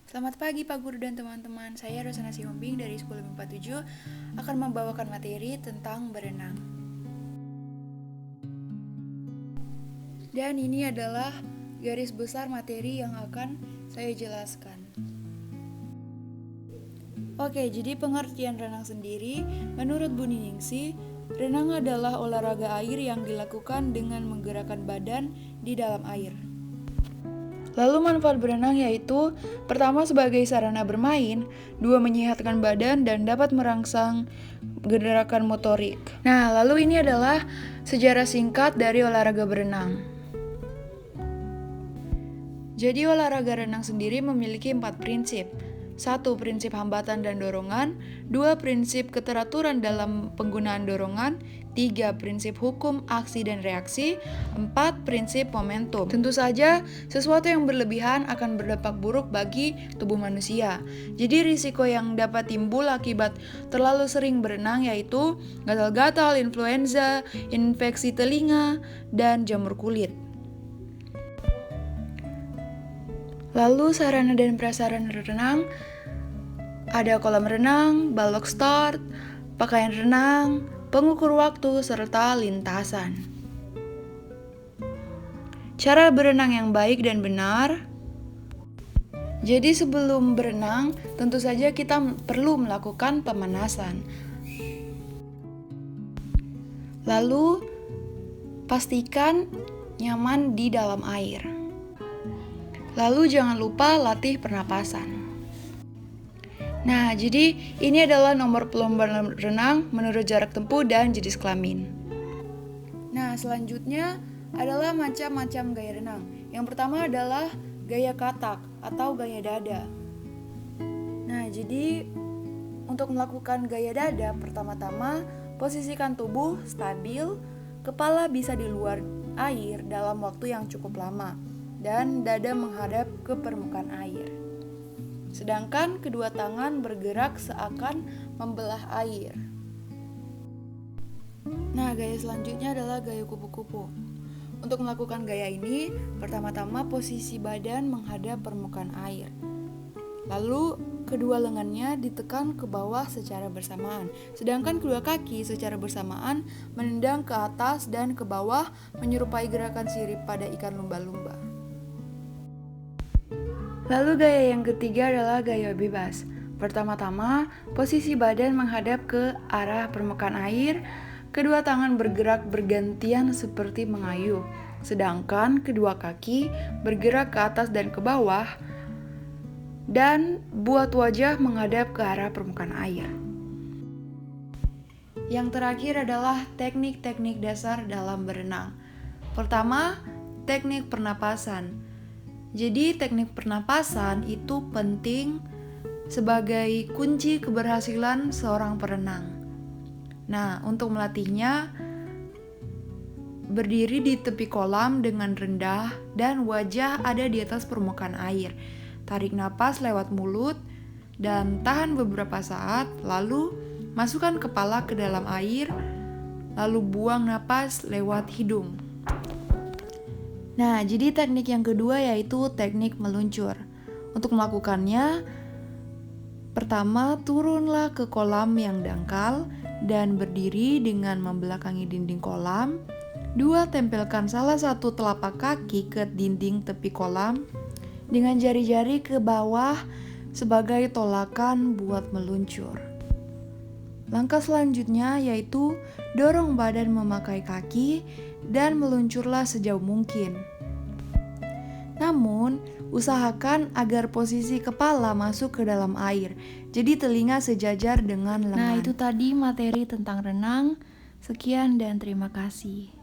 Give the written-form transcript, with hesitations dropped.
Selamat pagi Pak Guru dan teman-teman. Saya Rosana Sihombing dari Sekolah 47 akan membawakan materi tentang berenang. Dan ini adalah garis besar materi yang akan saya jelaskan. Oke, jadi pengertian renang sendiri menurut Bu Ningsi, renang adalah olahraga air yang dilakukan dengan menggerakkan badan di dalam air. Lalu manfaat berenang yaitu pertama sebagai sarana bermain, dua menyehatkan badan dan dapat merangsang gerakan motorik. Nah, lalu ini adalah sejarah singkat dari olahraga berenang. Jadi olahraga renang sendiri memiliki 4 prinsip. 1. Prinsip hambatan dan dorongan. 2. Prinsip keteraturan dalam penggunaan dorongan. 3. Prinsip hukum aksi dan reaksi. 4. Prinsip momentum. Tentu saja, sesuatu yang berlebihan akan berdampak buruk bagi tubuh manusia. Jadi risiko yang dapat timbul akibat terlalu sering berenang yaitu gatal-gatal, influenza, infeksi telinga, dan jamur kulit. Lalu sarana dan prasarana renang, ada kolam renang, balok start, pakaian renang, pengukur waktu, serta lintasan. Cara berenang yang baik dan benar. Jadi sebelum berenang, tentu saja kita perlu melakukan pemanasan. Lalu, pastikan nyaman di dalam air. Lalu jangan lupa latih pernapasan. Nah, jadi ini adalah nomor pelomba renang menurut jarak tempuh dan jenis kelamin. Nah, selanjutnya adalah macam-macam gaya renang. Yang pertama adalah gaya katak atau gaya dada. Nah, jadi untuk melakukan gaya dada, pertama-tama posisikan tubuh stabil, kepala bisa di luar air dalam waktu yang cukup lama, dan dada menghadap ke permukaan air. Sedangkan kedua tangan bergerak seakan membelah air. Nah, gaya selanjutnya adalah gaya kupu-kupu. Untuk melakukan gaya ini, pertama-tama posisi badan menghadap permukaan air. Lalu, kedua lengannya ditekan ke bawah secara bersamaan. Sedangkan kedua kaki secara bersamaan menendang ke atas dan ke bawah menyerupai gerakan sirip pada ikan lumba-lumba. Lalu gaya yang ketiga adalah gaya bebas. Pertama-tama, posisi badan menghadap ke arah permukaan air, kedua tangan bergerak bergantian seperti mengayuh, sedangkan kedua kaki bergerak ke atas dan ke bawah, dan buat wajah menghadap ke arah permukaan air. Yang terakhir adalah teknik-teknik dasar dalam berenang. Pertama, teknik pernapasan. Jadi teknik pernapasan itu penting sebagai kunci keberhasilan seorang perenang. Nah, untuk melatihnya, berdiri di tepi kolam dengan rendah dan wajah ada di atas permukaan air. Tarik napas lewat mulut dan tahan beberapa saat, lalu masukkan kepala ke dalam air, lalu buang napas lewat hidung. Nah, jadi teknik yang kedua yaitu teknik meluncur. Untuk melakukannya, pertama turunlah ke kolam yang dangkal dan berdiri dengan membelakangi dinding kolam. 2. Tempelkan salah satu telapak kaki ke dinding tepi kolam dengan jari-jari ke bawah sebagai tolakan buat meluncur. Langkah selanjutnya yaitu dorong badan memakai kaki dan meluncurlah sejauh mungkin. Namun, usahakan agar posisi kepala masuk ke dalam air, jadi telinga sejajar dengan lengan. Nah, itu tadi materi tentang renang. Sekian dan terima kasih.